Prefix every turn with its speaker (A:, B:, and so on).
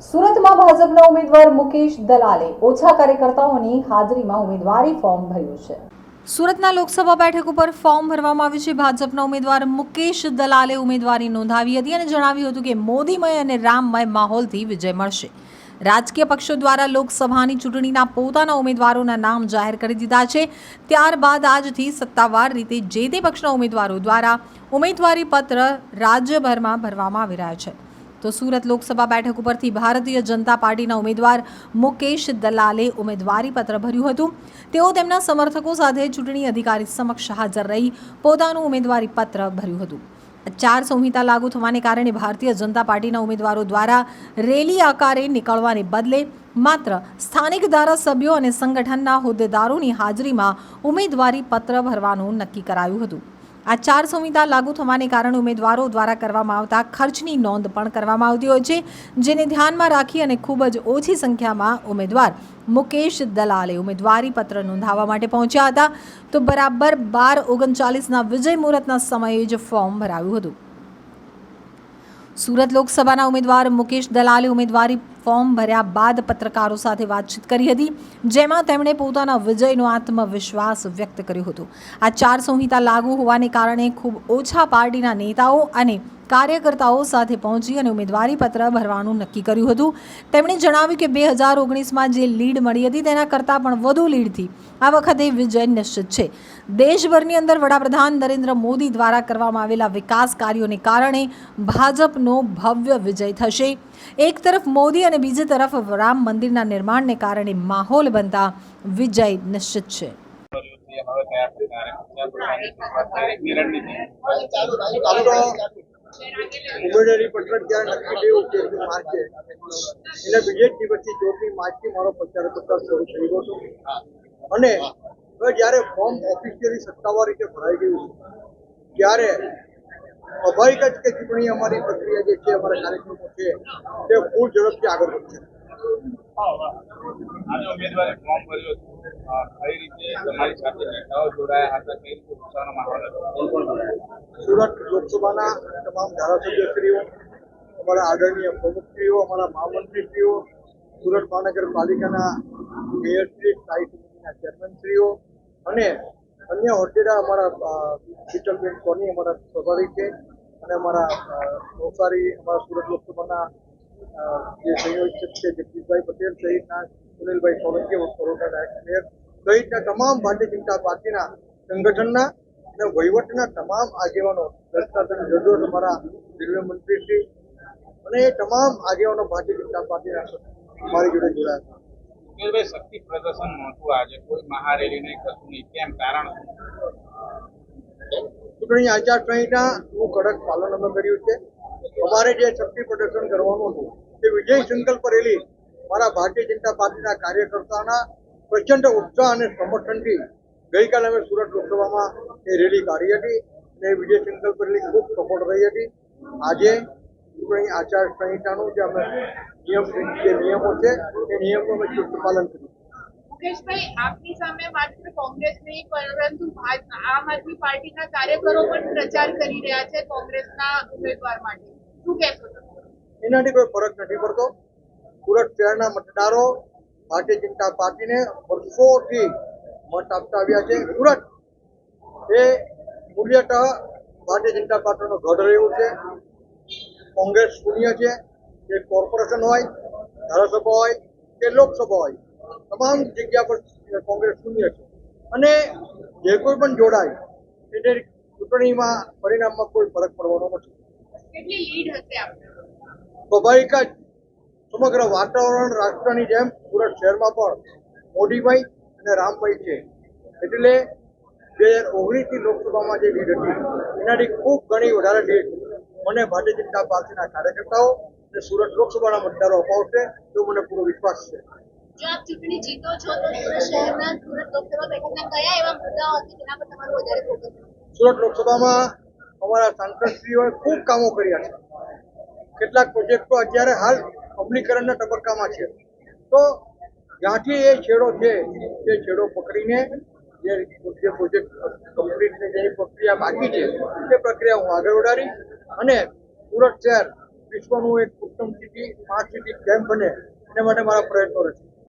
A: સુરતમાં ભાજપના ઉમેદવાર મુકેશ દલાલે ઓછા કાર્યકર્તાઓની હાજરીમાં ઉમેદવારી ફોર્મ ભર્યું છે। સુરતના લોકસભા બેઠક ઉપર ફોર્મ ભરવામાં આવ્યું છે। ભાજપના ઉમેદવાર મુકેશ દલાલે ઉમેદવારી નોંધાવી હતી અને જણાવ્યું હતું કે મોદીમય અને રામમય માહોલથી વિજય મળશે। રાજકીય પક્ષો દ્વારા લોકસભાની ચૂંટણીના પોતાના ઉમેદવારોના નામ જાહેર કરી દીધા છે। ત્યારબાદ આજથી સત્તાવાર રીતે જે તે પક્ષના ઉમેદવારો દ્વારા ઉમેદવારી પત્ર રાજ્યભરમાં ભરવામાં આવી રહ્યા છે। તો સુરત લોકસભા બેઠક ઉપરથી ભારતીય જનતા પાર્ટીના ઉમેદવાર મુકેશ દલાલે ઉમેદવારી પત્ર ભર્યું હતું। તેઓ તેમના સમર્થકો સાથે ચૂંટણી અધિકારી સમક્ષ હાજર રહી પોતાનું ઉમેદવારી પત્ર ભર્યું હતું। આચાર સંહિતા લાગુ થવાને કારણે ભારતીય જનતા પાર્ટીના ઉમેદવારો દ્વારા રેલી આકારે નીકળવાને બદલે માત્ર સ્થાનિક ધારાસભ્યો અને સંગઠનના હોદ્દેદારોની હાજરીમાં ઉમેદવારી પત્ર ભરવાનું નક્કી કરાયું હતું। આચાર સંહિતા લાગુ થવાને કારણે ઉમેદવારો દ્વારા કરવામાં આવતા ખર્ચની નોંધ પણ કરવામાં આવતી હોય છે, જેને ધ્યાનમાં રાખી અને ખૂબ જ ઓછી સંખ્યામાં ઉમેદવાર મુકેશ દલાલે ઉમેદવારી પત્ર નોંધાવવા માટે પહોંચ્યા હતા। તો બરાબર 12:39ના વિજય મુહૂર્તના સમયે જ ફોર્મ ભરાયું હતું। સુરત લોકસભાના ઉમેદવાર મુકેશ દલાલે ઉમેદવારી ફોર્મ ભર્યા બાદ પત્રકારો સાથે વાતચીત કરી હતી, જેમાં તેમણે પોતાના વિજયનો આત્મવિશ્વાસ વ્યક્ત કર્યો હતો। આચાર સંહિતા લાગુ હોવાને કારણે ખૂબ ઓછા પાર્ટીના નેતાઓ અને કાર્યકર્તાઓ સાથે પહોંચી અને ઉમેદવારી પત્ર ભરવાનું નક્કી કર્યું હતું। તેમણે જણાવ્યું કે 2019માં જે લીડ મળી હતી તેના કરતાં પણ વધુ લીડથી આ વખતે વિજય નિશ્ચિત છે। દેશભરની અંદર વડાપ્રધાન નરેન્દ્ર મોદી દ્વારા કરવામાં આવેલા વિકાસ કાર્યોને કારણે ભાજપનો ભવ્ય વિજય થશે। એક તરફ મોદી અને બીજી તરફ રામ મંદિરના નિર્માણને કારણે માહોલ બનતા વિજય નિશ્ચિત છે।
B: ઉમેદવારી પત્ર ત્યારે નક્કી થયું કે માર્ચે એટલે બીજે જ દિવસથી 14મી માર્ચથી મારો પ્રચાર પ્રસાર શરૂ થઈ ગયો હતો અને હવે જ્યારે ફોર્મ ઓફિશિયલી સત્તાવાર રીતે ભરાઈ ગયું ત્યારે સ્વાભાવિક જ કે ચૂંટણી અમારી પ્રક્રિયા જે છે અમારા કાર્યક્રમો છે તે પૂર ઝડપથી આગળ વધશે।
C: આજે ઉમેદવારી ફોર્મ ભર્યું કઈ રીતે તમારી સાથે નેતાઓ જોડાયા હતા, કઈ રીતે ઉત્સાહનો માહોલ હતો?
B: સુરત લોકસભાના તમામ ધારાસભ્યશ્રીઓ, અમારા આદરણીય પ્રમુખશ્રીઓ, અમારા મહામંત્રીશ્રીઓ, સુરત મહાનગરપાલિકાના મેયરશ્રી, સ્થાયી સમિતિના ચેરમેનશ્રીઓ અને અન્ય હોદ્દેદાર અમારા શીતલબેન સોની અમારા સ્વાભાવિક છે અને અમારા નવસારી અમારા સુરત લોકસભાના જે સંયોજક છે જગદીશભાઈ પટેલ સહિતના સુનિલભાઈ સોલંકી વડોદરા ડાયરેક્ટર મેયર સહિતના તમામ ભારતીય જનતા પાર્ટીના સંગઠનના અને વહીવટના તમામ આગેવાનો જજો અમારા રેલવે મંત્રીશ્રી અને એ તમામ આગેવાનો ભારતીય જનતા પાર્ટીના મારી જોડે જોડાયા હતા।
C: શક્તિ પ્રદર્શન નહોતું આજે, કોઈ મહારેલી નહીં, કશું નહીં, કેમ? કારણ
B: ચૂંટણી આચાર સંહિતાનું કડક પાલન અમે કર્યું છે। અમારે જે શક્તિ પ્રદર્શન કરવાનું હતું તે વિજય સંકલ્પ રેલી મારા ભારતીય જનતા પાર્ટીના કાર્યકર્તાના પ્રચંડ ઉત્સાહ અને સમર્થનથી ગઈકાલે અમે સુરત લોકસભામાં એ રેલી કાઢી હતી અને એ વિજય સંકલ્પ રેલી ખૂબ સફળ રહી હતી। આજે ચૂંટણી આચાર સંહિતાનું જે અમે નિયમો છે એ નિયમનું અમે ચુસ્ત પાલન કર્યું।
D: મુકેશભાઈ, આપની સામે માત્ર કોંગ્રેસ નહીં પરંતુ આમ આદમી પાર્ટીના કાર્યકરો પણ પ્રચાર કરી રહ્યા છે કોંગ્રેસના ઉમેદવાર માટે, શું કહેશો તમે?
B: એનાથી કોઈ ફરક નથી પડતો। સુરત શહેરના મતદારો ભારતીય જનતા પાર્ટીને વર્ષોથી મત આપતા આવ્યા છે। સુરત એ મૂલ્યતઃ ભારતીય જનતા પાર્ટીનો ગઢ રહ્યું છે। કોંગ્રેસ શૂન્ય છે, એ કોર્પોરેશન હોય, ધારાસભા હોય કે લોકસભા હોય, તમામ જગ્યા પર કોંગ્રેસ શૂન્ય છે અને જે કોઈ પણ જોડાય એટલે ચૂંટણીમાં પરિણામમાં કોઈ ફરક પડવાનો નથી।
D: કેટલી લીડ હશે આપણે?
B: સ્વાભાવિક જ સમગ્ર વાતાવરણ રાષ્ટ્રની જેમ સુરત શહેરમાં પણ મોદીભાઈ અને રામભાઈ છે એટલે 2019ની લોકસભામાં જે લીડ હતી એનાથી ખૂબ ઘણી વધારે લીડ મને ભારતીય જનતા પાર્ટીના કાર્યકર્તાઓ અને સુરત લોકસભાના મતદારો અપાવશે એવો મને પૂરો વિશ્વાસ છે।
D: જો આપ ચૂંટણી જીતો છો તો સુરત શહેરના સુરત લોકસભા બેઠકના કયા એવા મુદ્દાઓ હશે જેના પર તમારું વધારે ફોકસ છે?
B: સુરત લોકસભામાં અમારા સાંસદશ્રીઓએ ખૂબ કામો કર્યા છે। કેટલાક પ્રોજેક્ટો અત્યારે હાલ અમલીકરણના તબક્કામાં છે, તો જ્યાંથી એ છેડો છે તે છેડો પકડીને જે પ્રોજેક્ટ કમ્પ્લીટની જે પ્રક્રિયા બાકી છે તે પ્રક્રિયા હું આગળ વધારી અને સુરત શહેર વિશ્વનું એક ઉત્તમ સિટી સ્માર્ટ સિટી કેમ બને એના માટે મારા પ્રયત્નો રહેશે.